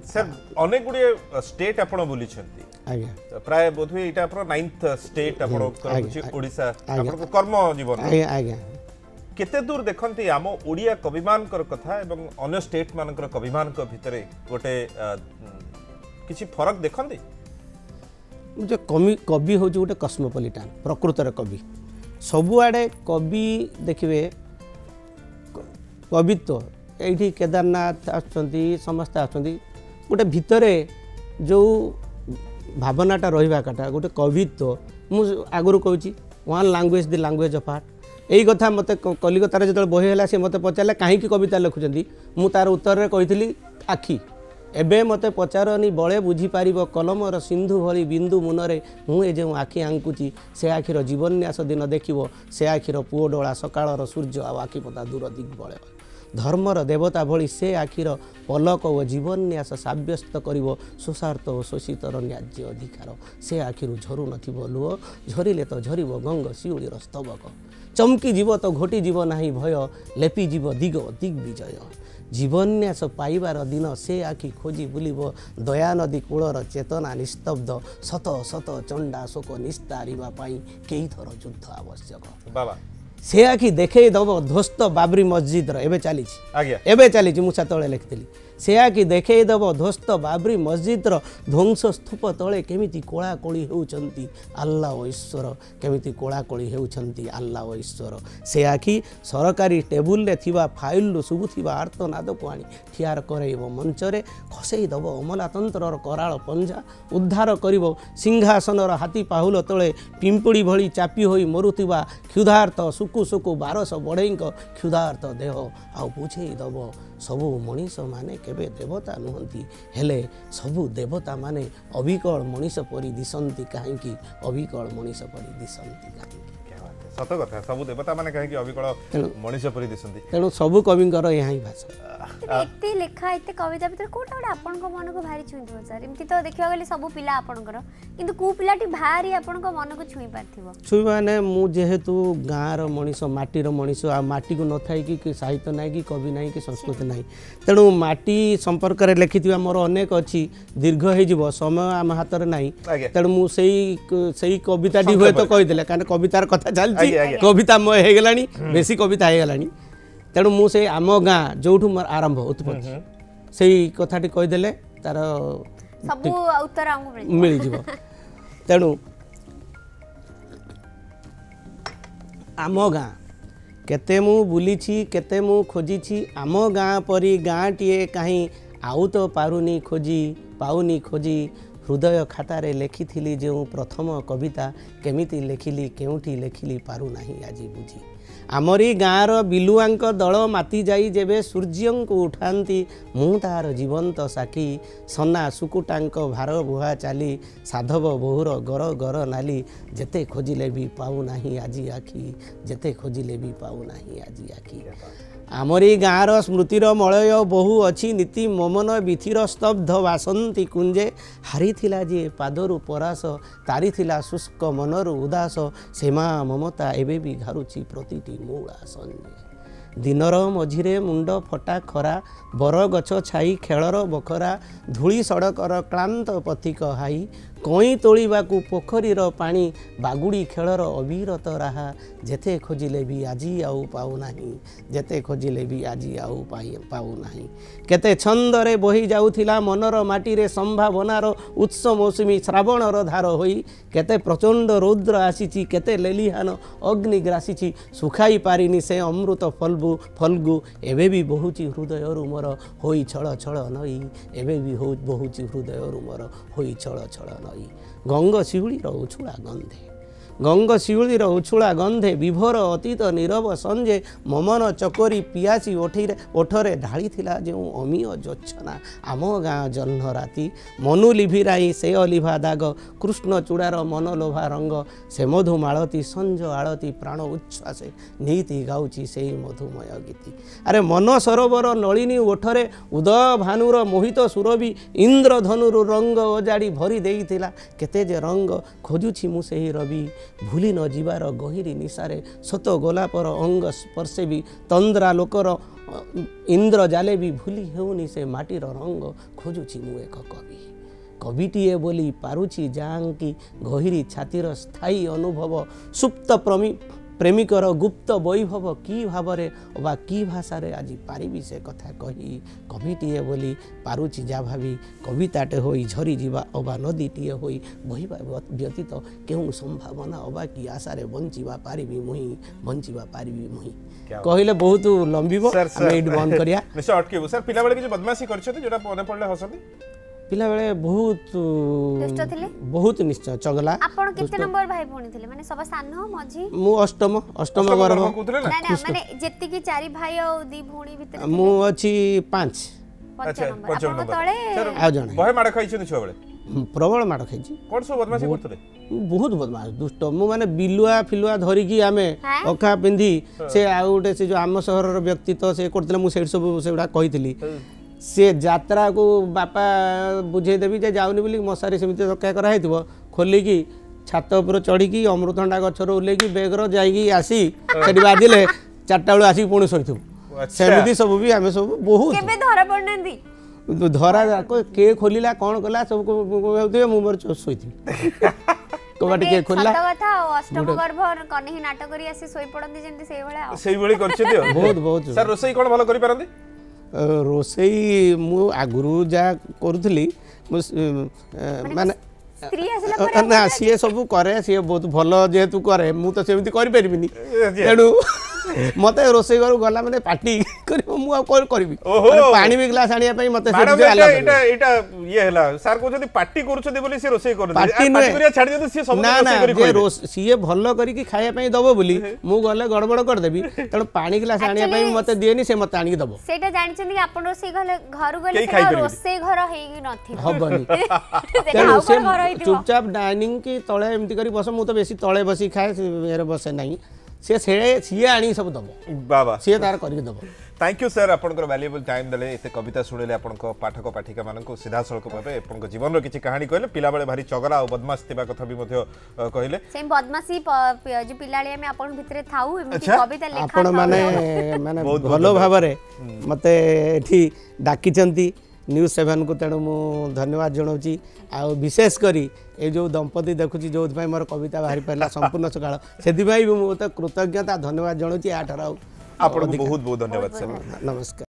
सर अनेक गुड़े स्टेट आपण बोली छंती आज्ञा प्राय बोधवे एटा आपण 9th स्टेट आपण करछि ओडिशा आपण को कर्म जीवन आज्ञा आज्ञा केते दूर देखंती आम ओडिया कविमान कर कथा एवं अन्य स्टेट मानकर कविमान को भितरे गोटे किछि फरक देखंती जो कवि हो गोटे कस्मोपोलिटान प्रकृत रे कवि सबु आडे कवि देखिबे कवित्व एठी केदारनाथ आछंती समस्त आछंती गोटे भितरे जो भावनाटा रहिबा कटा गोटे कवित्व मु आगुरु कहूची one language the language of art यही कथा मते कलिकतार जो बही है से मते पचारे कहीं कविता लिखुंट मु तार उत्तर में कही आखि एबे मते पचारनी बड़े बुझी पारिबो कलमर सिंधु भली बिंदु मुनरे मुए जो आखि आंकुची से आखिर जीवन्यास दिन देखिबो से आखिर पुओ डोला सकाळर सूर्य आ आखि पता दूर दिग बळे धर्मर देवता भली से आखिर पलक और जीवन्यास साब्यस्त करिवो सुसार्थ और शोषितर न्याज्य अधिकार से आखिर झरु नथिबो लुह झरिले तो झरिबो गंग शिउळीर स्तबक चमकी जीव तो घोटी जीव नाही भय लेपी जीव दिग दिग्विजय जीवन्यास पाइबार दिन से आखि खोजी बुलिबो दया नदी कूलर चेतना निस्तब्ध शत शत चंडा शोक निस्तारिबा पाई केई थर युद्ध आवश्यक बाबा से आखि देखे दब ध्वस्त बाबरी मस्जिद एबे चली मुसा तले लिखिली से आखि देखे दब ध्वस्त बाबरी मस्जिद ध्वंस स्तूप तले केमिति कोलाकोली होउचंती अल्लाह ओ ईश्वर केमिति कोलाकोली होउचंती अल्लाह ओ ईश्वर से आखि सरकारी टेबुल रे थिबा फाइल रु सुबुथिबा आर्तनाद को आनी ठियार करैबो मंचरे खसई दब अमलातंत्रर कराळ पंजा उद्धार करिवो सिंहासनर हाथी पाहुल तले पिंपुड़ी भली चापी होई मरुथिबा क्षुधार्त सुकु सुकु 1200 बढैंक क्षुधार्त देह आ बुझेई दब सबु मनीष माने केबे देवता नुहंती हेले सबु देवता माने अविकल मनीष परि दिसंती काहेकि अविकल मनीष परि दिसंती काहेकि सत कथा सबु देवता माने काहेकि अविकल मनीष परि दिसंती तेणु सबु कविंकर यही भाषा एते लेखा एते कविता भीतर कोटा गोटे आपनको मन को भारी छुईथबो सर एमती तो देखिया गले सब पिला आपनकर किंतु को पिलाटी भारी आपनको मन को छुई पारथिबो छुई माने मु जेहेतु गाँर मनीष माटीर मनीष आ माटी को न थाई कि साहित्य ना कि कवि ना कि संस्कृत ना तेणु माटी संपर्क में लिखि मोर अनेक अच्छी दीर्घ हो समय आम हाथ में ना तेणु मुझे कविताटी हुए तो कहीदे कारण कवितार कथा चलती कवितामय हो गलानी बेसी कविता हो गलानी तेणु मुझे आम गाँ जो मोर आरंभ उत्पत्ति से कथाटी कहीदे तार सब उत्तर हमको मिल जिवो तेणु आम गाँ केते मु बुलीछि केते मु खोजिछि आम गाँ परी गाँटीए कहीं आउ तो पारुनी खोजी पाउनी खोजी हृदय खातारे लेखिथिली जो प्रथम कविता केमिति लेखिली केउठी लेखिली पारु नाही आजी बुझी आमरी गाँर बिलुआंक दल माती जाई जेबे सूर्य को उठाती मु तार जीवंत साखी सना सुकुटांक भार बुहा चाली साधव बहुर गर गर नाली जेते खोजिले भी पाऊ नाही आजी आखि जेते खोजिले भी पाऊ नाही आजी आखि आमरी गाँर स्मृतिर मलय बहु अच्छी नीति ममन विथिर स्तब्ध वासंती कुंजे हारीथिला जे पादरु परास तारीथिला शुष्क मनरु उदास सेमा ममता एबे भी घारुची प्रतिटी मूला संजे दिनर मझिरे मुंड फटा खरा बर गछ छाई खेलर बखरा धूली सड़कर क्लांत पथिक हाई कई तोलिबाकू पोखरीर पानी बागुड़ी खेलर अविरत राहा जेते खोजिले भी आजी आउ पाऊ नाही जेते खोजिले भी आजी आउ पाऊ नाही केते छंदरे बही जाउथिला मनर माटीरे संभावनार उत्स मौसुमी श्रावणर धार होई केते प्रचंड रौद्र आसीची केते लेलिहान अग्निग्रासीची सुखाई पारिनी से अमृत फल्गु एबे भी बहुची हृदयरु मोर होई छळ छळ नई एबे भी बहुची हृदयरु मोर होई छळ छळ नई गंग शिउलीर उछुला गंधे गंग शिउलीर उछुला गंधे विभोर अतीत नीरव संजे ममन चकोरी पियासी ओठरे ढाली थिला जो अमीय जोच्छना आम गाँ जह्न राति मनु लिभिराई से अलिभा दाग कृष्ण चूड़ार मनलोभा रंग से मधु मालती संज आलती प्राण उच्छ्वासे नीति गाउची से मधुमय गीति अरे मन सरोवर नलिनी ओठरे उदय भानुर मोहित सुरभि इंद्रधनुर रंग ओजाड़ी भरी देइथिला केते जे रंग खोजुछि मु सेही रवि भूली न जीवार गहिरी निशारे सत गोलापर अंग स्पर्शे भी तंद्रा लोकर इंद्र जाले भी भूली हेउनी से माटीर रंग खोजुछि मु एक कवि कविटीए बोली पारुछि जांकी गहिरी छातीर स्थायी अनुभव सुप्त प्रेमिकर गुप्त वैभव की भावरे अबा की भाषारे आज पारिबी से कथा कही कविटीए बोली पारुछि जा भावी कविताटे होई झरी जीवा अबा नदीटीए होई बहिबा व्यतीत केउ संभावना अबा की आशारे बंचिबा पारिबी मुही कहले बहुत लंबीबो हम एड बंद करिया मिस्टर अटकेबो सर पिला बेले कि बदमाशी करछते जेटा मने पड़ले हसती पिला बेले बहुत निश्चय चगला आपण केते नंबर भाई भौणी थिले माने सब सान मझी मु अष्टम गर्भ माने जेति की चारि भाई और दी भौणी भीतर मु अछि 5 अच्छा 5 नंबर तळे आ जण बहे माड खाइछ छुआ बेले प्रबल माड खाइछि कोन सब बदमाशी करथले बहुत बदमाश दुष्ट मु माने बिलुआ फिलुआ धरी की आमे अखा पिंधी से आ उठे से जो आम शहर रो व्यक्ति तो से करथले मु सेठ सब सेडा कहितली से यात्रा को बापा बुझे देवी जे जाउनी बोली मशारी सेमिति रक्षा करा हेतिबो खोली की छात ऊपर चढ़ी की अमृतभंडा गछर ओले की बेगर जाई आसी सेठी बाजिले 4टा बेला आसी पुणी सोइथु सेमिति सब भी आमे सब बहुत केबे धरा पड़नंदी धरा के खोलिला कोन कला सब को हेउते मु मोर सोइथि कबाटी के खोलला सत कथा अष्टम गर्भ कन्ही नाटक करी आसी सोई पड़ंदी जेंती सेई भळे करछथि बहुत सर रोसई कोन भलो करि पारंदी रोसई मु आगुरु जा करूथली माने ना सी सब करे सी बहुत भल जेहेतु करे मु तो सेमती करि परिबिनी तेणु मते रोसई घर गला माने पार्टी करिवो मु आ करबी पानी भी ग्लास आनिया पई मते एटा ये हला सर को जदी पार्टी करूछथि बोली से रोसई कर पार्टी करिया छाडी दे से सब रोसई करी सी भल करी की खाया पई दबो बोली मु गले गड़बड़ कर देबी तेणु पानी ग्लास आनिया पई मते देनी से मते आनी दबो सेटा जानिछन कि आपन रोसई घर गले से रोसई घर हेगी नथि हबनी तेणु से चुपचाप डाइनिंग की तळे एमती करी बस मु तो बेसी तळे बसी खाए मेरे बसे नहीं सी आनी सब दब बाबा सी तार करके दब थैंक यू सर आपनकर वैल्यूएबल टाइम देले एते कविता सुनेले आपनक पाठक पाठिका मानक सीधा सड़क भाबे आपनक जीवन रो किछि कहानी कहले पिला बेले भारी चगरा और बदमाश थिबा कथा भी मध्य कहले सेम बदमाशी जो पिलाळिया में आपन भितरे थाउ एमती अच्छा। कविता लेखा आपण माने माने भलो भाबरे मते एठी डाकी चंती न्यूज 7 को तेणु मु धन्यवाद जनाऊँ आ विशेष करी ये जो दंपति देखुची जो मोर कविता बाहरी पारा संपूर्ण सकाळ से भी मत कृतज्ञता धन्यवाद जनाऊँ याठार आपन बहुत बहुत धन्यवाद सर नमस्कार।